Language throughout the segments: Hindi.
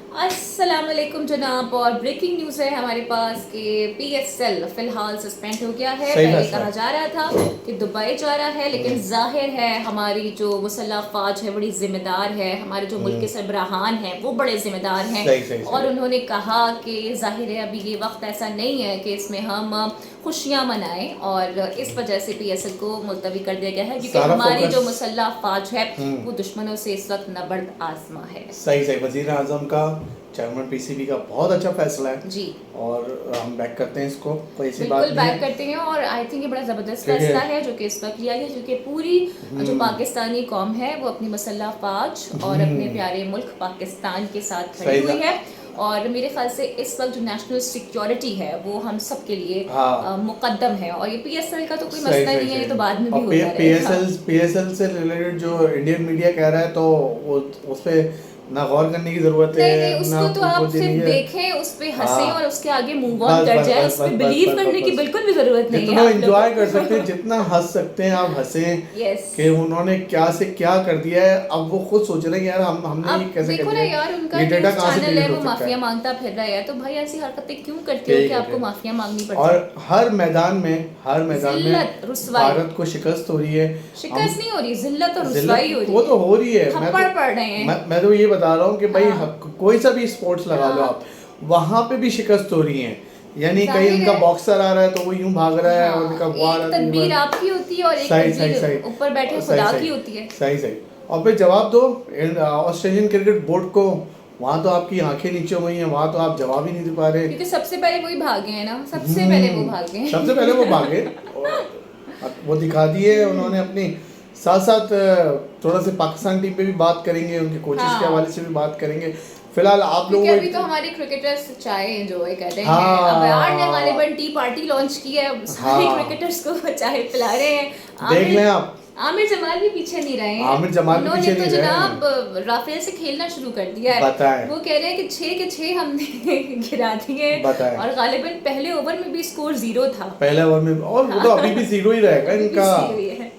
अस्सलाम वालेकुम जनाब। और ब्रेकिंग न्यूज़ है हमारे पास कि पीएसएल फिलहाल सस्पेंड हो गया है। पहले कहा जा रहा था कि दुबई जा रहा है, लेकिन जाहिर है हमारी जो मुसल्लह फ़ौज है बड़ी जिम्मेदार है, हमारे जो मुल्क के सरबराहान हैं वो बड़े जिम्मेदार हैं। और उन्होंने कहा कि जाहिर है अभी ये वक्त ऐसा नहीं है कि इसमें हम खुशियाँ मनाएं, और इस वजह से पीएसएल को मुलतवी कर दिया गया है क्योंकि हमारी जो मुसल्लह फ़ौज है वो दुश्मनों से इस वक्त नबर्द आजमा है। सही वज़ीर आज़म का, चेयरमैन पीसीबी का बहुत अच्छा फैसला है जी, और हम बैक करते हैं इसको, कोई ऐसी बिल्कुल बात नहीं बैक करते हैं। और आई थिंक ये बड़ा ज़बरदस्त फैसला है जो कि इस वक्त लिया है, क्योंकि पूरी जो पाकिस्तानी कौम है वो अपनी मुसल्लह फ़ौज और अपने प्यारे मुल्क पाकिस्तान के साथ खड़ी हुई है। और मेरे ख्याल से इस वक्त जो नेशनल सिक्योरिटी है वो हम सब के लिए मुकद्दम है, और ये पीएसएल का तो कोई मसला नहीं है, ये तो बाद में भी होता रहेगा। पीएसएल से रिलेटेड जो इंडियन मीडिया कह रहा है तो वो उस पे ना गौर करने की जरूरत है, नहीं, उसको तो आप सिर्फ देखें, उस पे हंसें और उसके आगे मूव ऑन कर जाए। उस पे बिलीव करने की बिल्कुल भी जरूरत नहीं है। जितना एंजॉय कर सकते हैं, जितना हंस सकते हैं आप हंसें कि उन्होंने क्या से क्या कर दिया है। अब वो खुद सोच रहे हैं यार हमने ये कैसे देखो ना यार, उनका जो चैनल है वो माफिया मांगता फिर रहा है, तो भाई ऐसी हरकतें क्यों करते हो कि आपको माफिया मांगनी पड़ती है। और हर मैदान में भारत को शिकस्त हो रही है। शिकस्त नहीं हो रही, जिल्लत और रुसवाई हो रही है। वो तो हो रही है, थप्पड़ पड़ रहे हैं। मैं तो ये बता रहा हूँ कि भाई कोई सा भी स्पोर्ट्स लगा लो आप, वहाँ पे भी शिकस्त हो रही है। यानी कहीं उनका बॉक्सर आ रहा है तो वो यूं भाग रहा है और उनका एक तदबीर आपकी होती है और एक तदबीर ऊपर बैठे खुदा की होती है। सही और फिर जवाब दो ऑस्ट्रेलियन क्रिकेट बोर्ड को। वहाँ तो आपकी आंखें नीचे हुई हैं, वहाँ तो आप जवाब ही नहीं दे पा रहे, क्योंकि सबसे पहले वही भागे हैं ना, सबसे पहले वो भागे हैं। सबसे पहले वो भागे और वो दिखा दिए उन्होंने अपनी। साथ साथ थोड़ा से पाकिस्तान टीम पे भी बात करेंगे, उनके कोचेस के हवाले से भी बात करेंगे। फिलहाल आप लोगों अभी तो हमारे क्रिकेटर्स चाय एंजॉय कर रहे हैं। अबरार ने गालिबन टी पार्टी लॉन्च की है, सारे क्रिकेटर्स को चाय पिला रहे हैं। देख लें आप, आमिर जमाल भी पीछे नहीं रहे हैं। आमिर जमाल भी पीछे नहीं रहे हैं। जनाब राफेल से खेलना शुरू कर दिया है। वो कह रहे हैं कि 6 के 6 हमने गिरा दिए, और गालिबन पहले ओवर में भी स्कोर 0 था। पहले ओवर में, और वो तो अभी भी 0 ही रहेगा इनका,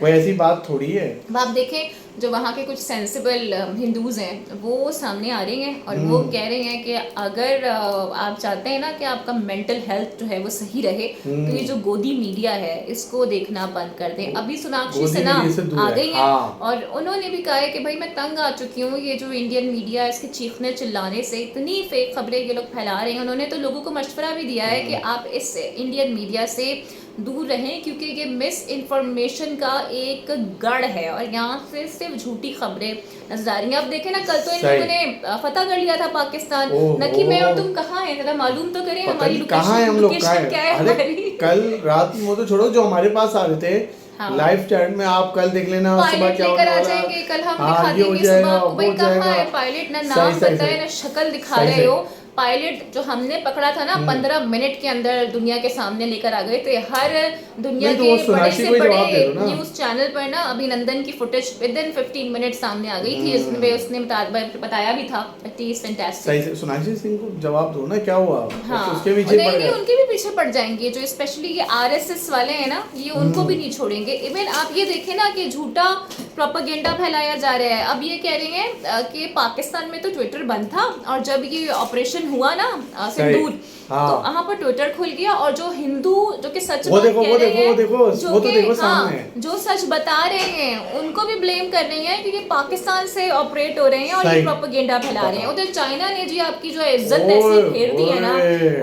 कोई ऐसी बात थोड़ी है। आप देखें जो वहाँ के कुछ सेंसिबल हिंदूज हैं वो सामने आ रहे हैं और वो कह रहे हैं कि अगर आप चाहते हैं ना कि आपका मेंटल हेल्थ जो है वो सही रहे, तो ये जो गोदी मीडिया है इसको देखना बंद कर दें। अभी सोनाक्षी सिन्हा आ गई हैं और उन्होंने भी कहा है कि भाई मैं तंग आ चुकी हूँ, ये जो इंडियन मीडिया है इसके चीखने चिल्लाने से, इतनी फेक खबरें ये लोग फैला रहे हैं। उन्होंने तो लोगों को मशवरा भी दिया है कि आप इस इंडियन मीडिया से दूर रहें, क्योंकि ये मिस इन्फॉर्मेशन का एक गढ़ है और यहाँ से सिर्फ झूठी खबरें नजर आ रही हैं। अब देखें ना, कल तो इन लोगों ने फतह कर लिया था पाकिस्तान। नकी मैं और तुम कहाँ हैं, जरा मालूम तो करें हमारी लोकेशन क्या है हमारी। कल रात में वो तो छोड़ो, जो हमारे पास आ रहे थे लाइव चैट में, आप कल देख लेना सुबह क्या लेकर आ जाएंगे, कल हम दिखा देंगे सुबह आपको। भाई कहाँ है पायलट, ना नाम पता है ना शक्ल दिखा रहे हो। पायलट जो हमने पकड़ा था ना 15 मिनट के अंदर दुनिया के सामने लेकर आ गए थे। हर दुनिया के बड़े से बड़े न्यूज चैनल पर ना अभिनंदन की फुटेज विद इन 15 मिनट सामने आ गई थी। इसमें उसने बताया भी था it is fantastic. Sonakshi Singh को जवाब दो ना, क्या हुआ? हाँ, उसके पीछे नहीं उनके भी पीछे पड़ जाएंगे, जो स्पेशली ये आरएसएस वाले हैं ना, ये उनको भी नहीं छोड़ेंगे। इवन आप ये देखें ना कि झूठा प्रोपेगेंडा फैलाया जा रहा है। अब ये कह रहे हैं कि पाकिस्तान में तो ट्विटर बंद था, और जब ये ऑपरेशन हुआ ना सिंदूर, तो वहाँ पर ट्विटर खुल गया, और जो हिंदू जो कि सच बात कह रहे हैं, जो सच बता रहे हैं उनको भी ब्लेम कर रहे हैं कि ये पाकिस्तान से ऑपरेट हो रहे हैं और ये प्रोपेगेंडा फैला रहे हैं। उधर चाइना ने जी आपकी जो इज्जत ऐसी फेर दी है ना,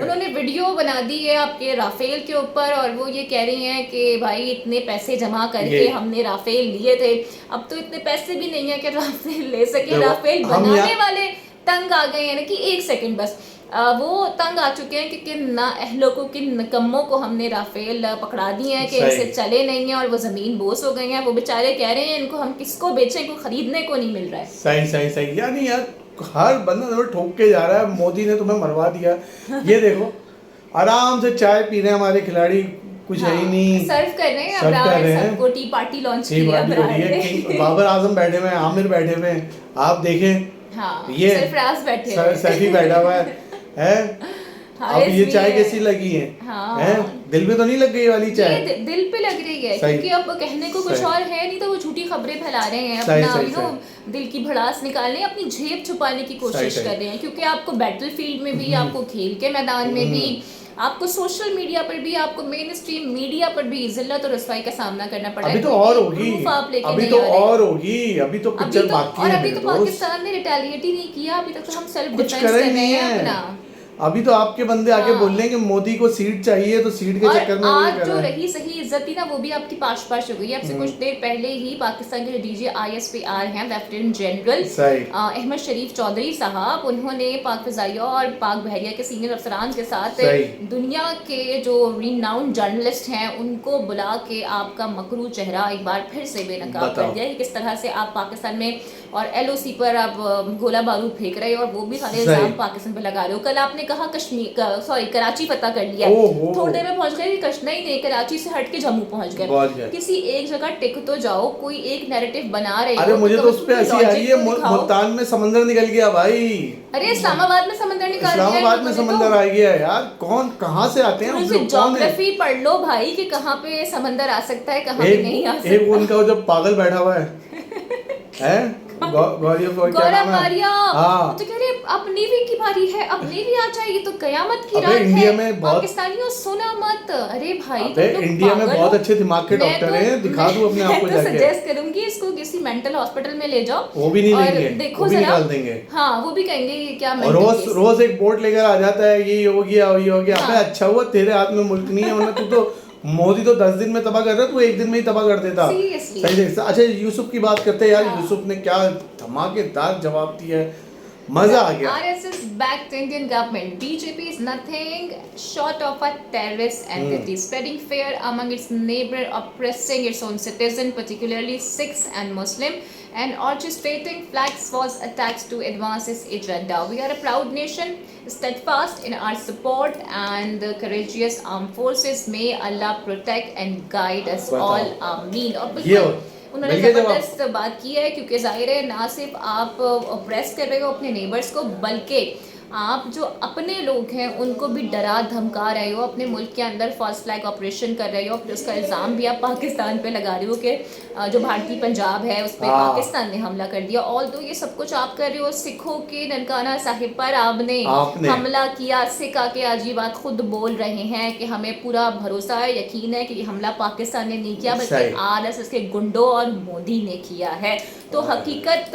उन्होंने वीडियो बना दी है आपके राफेल के ऊपर, और वो ये कह रही हैं कि भाई इतने पैसे जमा करके हमने राफेल लिए थे, अब तो इतने पैसे भी नहीं है कि राफेल ले सके। राफेल बनाने वाले तंग आ गए हैं ना कि 1 सेकंड बस वो तंग आ चुके हैं कि किन ना अहलों को, किन निकम्मों को हमने राफेल पकड़ा दिए हैं कि इनसे चले नहीं हैं, और वो जमीन बोस हो गए हैं। वो बेचारे कह रहे हैं इनको हम किसको बेचें, इनको खरीदने को नहीं मिल रहा है। सही यानी यार हर बंदा तुम्हें ठोक के जा रहा है। मोदी ने तुम्हें मरवा दिया। ये देखो आराम से चाय पी रहे हैं हमारे खिलाड़ी, कुछ है ही नहीं, सर्व कर रहे हैं। सबको टी पार्टी लॉन्च किया है। बाबर आजम बैठे हुए हैं, आमिर बैठे हुए हैं, आप देखें। ये सरफराज बैठे हैं, सैफी बैठा हुआ है। अब ये चाय कैसी लगी है? दिल में तो नहीं लग गई ये वाली चाय? ये दिल पे लग रही है, सही। क्योंकि अब कहने को कुछ सही। और है नहीं, तो वो झूठी खबरें फैला रहे हैं, सही, अपना सही, यू नो दिल की भड़ास निकालने, अपनी झेप छुपाने की कोशिश सही। कर रहे हैं, क्योंकि आपको बैटल फील्ड में भी, आपको खेल के मैदान में भी, आपको सोशल मीडिया पर भी, आपको मेन स्ट्रीम मीडिया पर भी जिल्लत और रस्वाई का सामना करना पड़ा है। अभी तो कोई और एक होगी, proof आप लेके अभी नहीं तो आ रहे। और होगी, अभी तो अभी पिक्चर तो बाकी और है अभी मेरे तो दोस्त। पाकिस्तान ने रिटेलिएट ही नहीं किया, अभी तक तो हम सेल्फ कुछ डिफेंस करे कर रहे नहीं हैं है। अपना। अभी तो आपके बंदे आके हाँ। बोल रहे हैं कि मोदी को सीट चाहिए, तो सीट के और चक्कर में वो ये आज कर जो रहा है। रही सही इज्जत थी ना, वो भी आपकी पाश पाश हो गई है। अब से कुछ देर पहले ही पाकिस्तान के जो DGISPR हैं, लेफ्टिनेंट जनरल सही। अहमद शरीफ चौधरी साहब, उन्होंने पाक फिजाइया और पाक बहरिया के सीनियर अफसरान के साथ सही। दुनिया के जो रिनाउंड जर्नलिस्ट हैं उनको बुला के आपका मकरू चेहरा एक बार फिर से बेनकाब कर बताओ। दिया कि किस तरह से आप पाकिस्तान में और LOC पर आप गोला बारूद फेंक रहे हो, और वो भी सारे सही। इल्जाम पाकिस्तान पर लगा रहे हो। कल आपने कहा कराची फतह कर लिया, ओहो। थोड़ी देर में पहुंच गए नहीं, कराची से हट के जम्मू पहुंच पहुंच गए। गए। किसी एक जगह टिक तो जाओ, कोई एक नैरेटिव बना रहे हो। अरे मुझे तो कभी उस पे कोई ऐसी आ रही है, logic तो दिखाओ। मुल्तान में समंदर निकल गया भाई। अरे इस्लामाबाद में समंदर निकाल दिया है इस्लामाबाद में लोगों ने समंदर तो। आ गया है यार, कौन कहाँ से आते हैं थोड़ी हम सी लोग, कौन है? ज्योग्राफी पढ़ लो भाई कि कहाँ पे समंदर आ सकता है, कहाँ पे नहीं आ एक सकता। उनका वो जो पागल बैठा हुआ है गौरव क्या नाम है? आर्या, हाँ। तो कह रहे अब नेवी की बारी है, अब नेवी आ जाएगी तो कयामत की अबे रात इंडिया है। में बहुत- पाकिस्तानियों सुना मत। अरे भाई अबे तुम लोग इंडिया में पागल बहुत हो। अच्छे दिमाग के मैं डॉक्टर तो- हैं, दिखा दूं अपने आप को मैं तो जाके। सजेस्ट करूंगी इसको किसी मेंटल हॉस्पिटल में ले जाओ, वो भी नहीं और लेंगे, देखो वो भी जरा। निकाल देंगे। हाँ, वो भी कहेंगे ये क्या और mental रोज case है। रोज एक बोर्ड लेकर आ जाता है, ये हो गया ये हो गया। अबे हाँ। अच्छा हुआ तेरे हाथ में मुल्क नहीं है, वरना तू तो मोदी तो 10 दिन में तबाह कर रहा, तू एक दिन में ही तबाह कर देता। Seriously। सही से। अच्छा यूसुफ की बात करते हैं यार, हाँ। यूसुफ ने क्या धमाकेदार जवाब दिया है, मजा आ गया। RSS backed Indian government. BJP is nothing short of a terrorist entity, spreading fear among its neighbor, oppressing its own citizen, particularly Sikhs and Muslim, and orchestrating flag wars attacks to advance its agenda. We are a proud nation, steadfast in our support and the courageous armed forces. May Allah protect and guide us बताओ। all. Ameen. और ये बिल्कुल उन्होंने मिल गया जवाब। जबरदस्त बात की है, क्योंकि जाहिर है ना सिर्फ आप ऑप्रेस कर रहे हो अपने नेबर्स को, बल्कि आप जो अपने लोग हैं उनको भी डरा धमका रहे हो, अपने मुल्क के अंदर फॉल्स फ्लैग ऑपरेशन कर रहे हो, फिर उसका इल्ज़ाम भी आप पाकिस्तान पे लगा रहे हो कि जो भारतीय पंजाब है उस पर हाँ। पाकिस्तान ने हमला कर दिया। ऑल तो ये सब कुछ आप कर रहे हो, सिखों के ननकाना साहिब पर आपने हमला किया। सिख आके आज ये बात खुद बोल रहे हैं कि हमें पूरा भरोसा है, यकीन है कि ये हमला पाकिस्तान ने नहीं किया, बल्कि RSS के गुंडों और मोदी ने किया है। तो हकीकत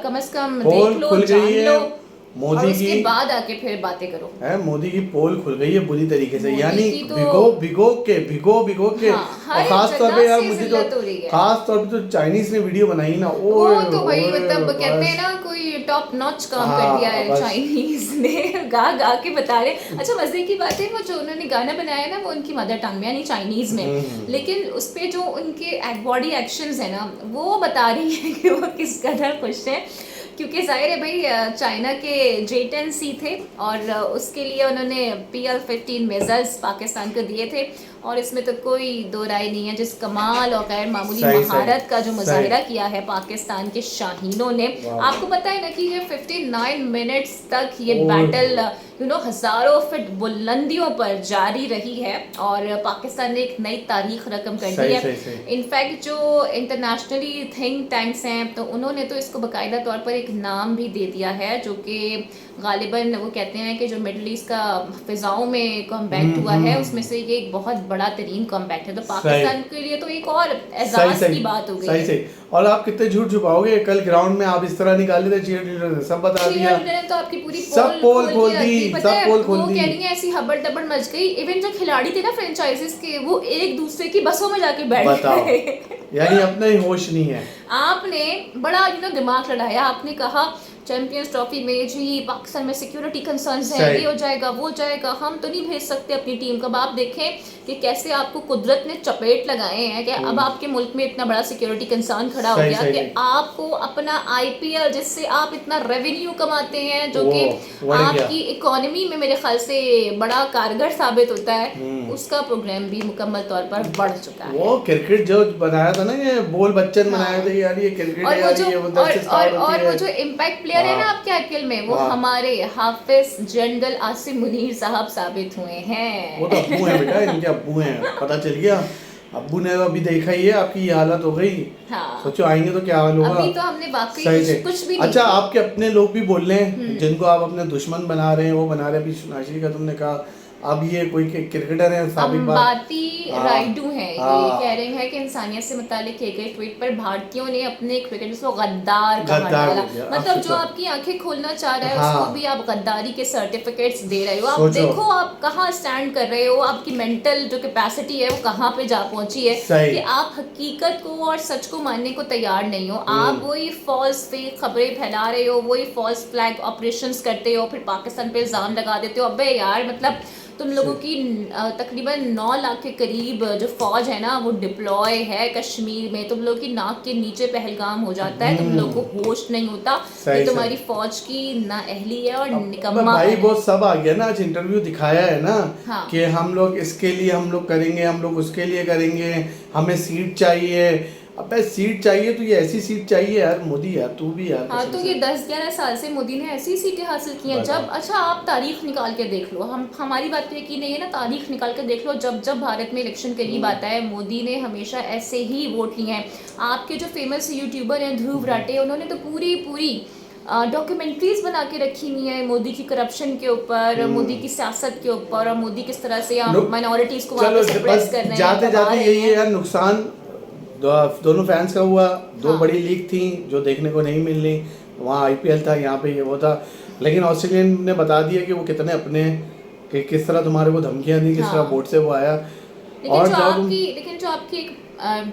कम से कम देख लो, जान लो, मोदी और उसके की बाद आके फिर बातें करो। है, मोदी की पोल खुल गई है बुरी तरीके से, मोदी यानी की तो- भिगो के हाँ, हर और खास तौर जगह पे यार से मुझे तो जिल्लत हो रही है। खास तौर पे तो चाइनीज ने वीडियो बनाई ना, वो ओए तो भाई ओए, मतलब बस। कहते हैं ना कोई टॉप नॉच काम हाँ, कर दिया है बस। चाइनीज ने गा गा के बता रहे। अच्छा मजे की बात है, वो जो उन्होंने गाना बनाया ना वो उनकी मदर टंग में यानी चाइनीज में, लेकिन उस पे जो उनके बॉडी एक्शंस है ना वो बता रही है कि वो किस कदर खुश हैं, क्योंकि जाहिर है भाई चाइना के J-10C थे और उसके लिए उन्होंने PL-15 मिसाइल्स पाकिस्तान को दिए थे, और इसमें तो कोई दो राय नहीं है जिस कमाल और गैर मामूली महारत का जो मुजाहिरा किया है पाकिस्तान के शाहीनों ने। आपको पता है ना कि ये 59 मिनट्स तक ये बैटल हजारों फीट बुलंदियों पर जारी रही है, और पाकिस्तान ने एक नई तारीख रकम कर दी है। इनफैक्ट जो इंटरनेशनली थिंक टैंक्स हैं तो उन्होंने तो इसको बाकायदा तौर पर एक नाम भी दे दिया है, जो कि गालिबन वो कहते हैं कि जो मिडल ईस्ट का फिजाओं में कॉम्पैक्ट हुआ है उसमें से ये एक बहुत बड़ा तरीन कॉम्पैक्ट है। तो पाकिस्तान के लिए तो एक और एजाज की बात हो गई है। और आप कितने झूठ छुपाओगे, कल ग्राउंड में आप इस तरह निकाले थे, चीयर लीडर ने सब बता दिया, तो आपकी पूरी सब पोल खोल दी, सब पोल खोल दी। वो कह रही है ऐसी हबड़ दबड़ मच गई, इवन जो खिलाड़ी थे ना फ्रेंचाइजीज के वो एक दूसरे की बसों में जाके बैठ गए। यानी अपना ही होश नहीं है। आपने बड़ा दिमाग लड़ाया, आपने कहा चैंपियंस ट्रॉफी में जी पाकिस्तान में सिक्योरिटी कंसर्न्स हैं, ये हो जाएगा वो जाएगा, हम तो नहीं भेज सकते अपनी टीम को। अब आप देखें कि कैसे आपको कुदरत ने चपेट लगाए हैं कि अब आपके मुल्क में इतना बड़ा सिक्योरिटी कंसर्न खड़ा हो गया कि आपको अपना IPL जिससे आप इतना रेवेन्यू कमाते हैं, जो कि आपकी इकोनॉमी में मेरे ख्याल से बड़ा कारगर साबित होता है, उसका प्रोग्राम भी मुकम्मल तौर पर बढ़ चुका है। वो क्रिकेट जो बनाया था ना, ये बोल बच्चन बनाया था यार, ये क्रिकेट और वो जो इम्पैक्ट प्लेयर है ना आपके आईपीएल में, वो हाँ। हमारे हाफिज जनरल आसिम मुनीर साहब साबित हुए हैं। वो तो अब्बू है बेटा, इनके अब्बू हैं, पता चल गया। अब्बू ने अभी देखा ही है आपकी ये हालत हो गई। हाँ। सोचो आएंगे तो क्या हाल होगा। अभी तो हमने वाकई सही से। कुछ भी नहीं अच्छा, किया। आपके अपने लोग भी बोल रहे हैं जिनको आप अपने दुश्मन बना रहे हैं, वो बना रहे हैं। अभी सोनाक्षी का तुमने कहा, अब ये कोई क्रिकेटर है साबिक बात, अंबाती हाँ, रायडू हैं, ये हाँ। कह रहे हैं कि इंसानियत से मुतालिक किए गए ट्वीट पर भारतीयों ने अपने क्रिकेटर्स को गद्दार कहा गद्दार डाला। बोल दिया। अब मतलब जो सोचो। आपकी आंखें खोलना चाह रहा है हाँ। उसको भी आप गद्दारी के सर्टिफिकेट्स दे रहे हो। आप सोचो। देखो आप कहाँ स्टैंड कर रहे हो, आपकी मेंटल जो कैपेसिटी है वो कहाँ पे जा पहुंची है सही। कि आप हकीकत को और सच को मानने को तैयार नहीं हो। आप वही फॉल्स फेक खबरें फैला रहे हो, वही फॉल्स फ्लैग ऑपरेशंस करते हो, फिर पाकिस्तान पे इल्जाम लगा देते हो। अबे यार, मतलब तुम लोगों की तकरीबन 9 लाख के करीब जो फौज है ना वो डिप्लॉय है कश्मीर में। तुम लोग की नाक के नीचे पहलगाम हो जाता है, तुम लोग को होश नहीं होता कि तुम्हारी फौज की नाअहली है और निकम्मा भाई है। वो सब आ गया ना, आज इंटरव्यू दिखाया है ना, हाँ। कि हम लोग इसके लिए हम लोग करेंगे, हम लोग उसके लिए करेंगे, हमें सीट चाहिए। अबे सीट चाहिए तो ये ऐसी सीट चाहिए यार, मोदी यार तू भी यार। हाँ, कसम तो से। ये 10-11 साल से मोदी ने ऐसी सीटें हासिल की हैं। बताओ। जब अच्छा आप तारीख निकाल के देख लो, हमारी बात पे यकीन नहीं है ना, तारीख निकाल के देख लो। जब जब भारत में इलेक्शन करीब आता है, मोदी ने हमेशा ऐसे ही वोट लिए हैं। आपके जो फेमस यूट्यूबर हैं ध्रुव राटे, उन्होंने तो पूरी डॉक्यूमेंट्रीज बना के रखी हुई है मोदी की करप्शन के ऊपर, मोदी की सियासत के ऊपर, और मोदी किस तरह से माइनॉरिटीज को वहाँ चलो पे सप्रेस बस कर रहे हैं, जाते दबा जाते रहे यही है हैं। यार, नुकसान दोनों फैंस का हुआ। दो हाँ। बड़ी लीग थी जो देखने को नहीं मिल रही। वहाँ आईपीएल था, यहाँ पे ये वो था, लेकिन ऑस्ट्रेलियन ने बता दिया कि वो कितने अपने, कि किस तरह तुम्हारे को धमकियां दी, किस तरह हाँ। बोर्ड से वो आया। और लेकिन जो आपकी एक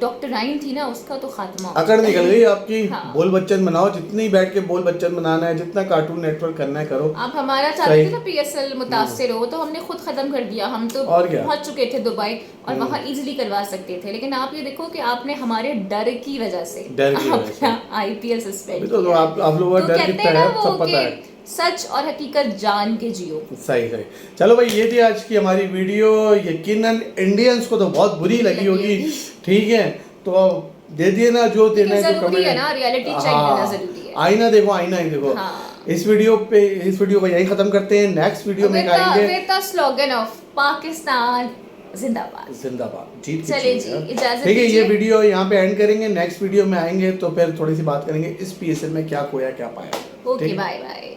डॉक्टराइन थी ना, उसका तो खात्मा हो अकड़ चुका निकल है। गई आपकी। हाँ। बोल बच्चन बनाओ, जितनी बैठ के बोल बच्चन बनाना है, जितना कार्टून नेटवर्क करना है करो। आप हमारा चाहते सही। थे ना पीएसएल मुतासिर हो, तो हमने खुद खत्म कर दिया। हम तो और क्या? पहुंच चुके थे दुबई और वहाँ इजीली करवा सकते थे, लेकिन आप ये देखो कि आपने हमारे डर की वजह से अपना आईपीएल सस्पेंड तो किया। आप लोगों का तो डर कहते कितना हैं ना है वो सब पता कि है। सच और हकीकत जान के जियो। सही सही। चलो भाई, ये थी आज की हमारी वीडियो। यकीनन इंडियंस को तो बहुत बुरी लगी होगी, ठीक है, तो दे दिए ना जो देना है, जो जरूरी है ना, रियलिटी चेक देना जरूरी है। आईना देखो, आईना ही देखो। हाँ। इस वीडियो को यही खत्म करते हैं। नेक्स्ट वीडियो में आएंगे with the slogan of Pakistan जिंदाबाद। जिंदाबाद, जीत की चलिए चीज़ जी, है। इजाजत ठीक है, ये दीजिए। वीडियो यहाँ पे एंड करेंगे। नेक्स्ट वीडियो में आएंगे तो फिर थोड़ी सी बात करेंगे इस पीएसएल में क्या खोया क्या पाया। ओके, ठीक है? Bye bye.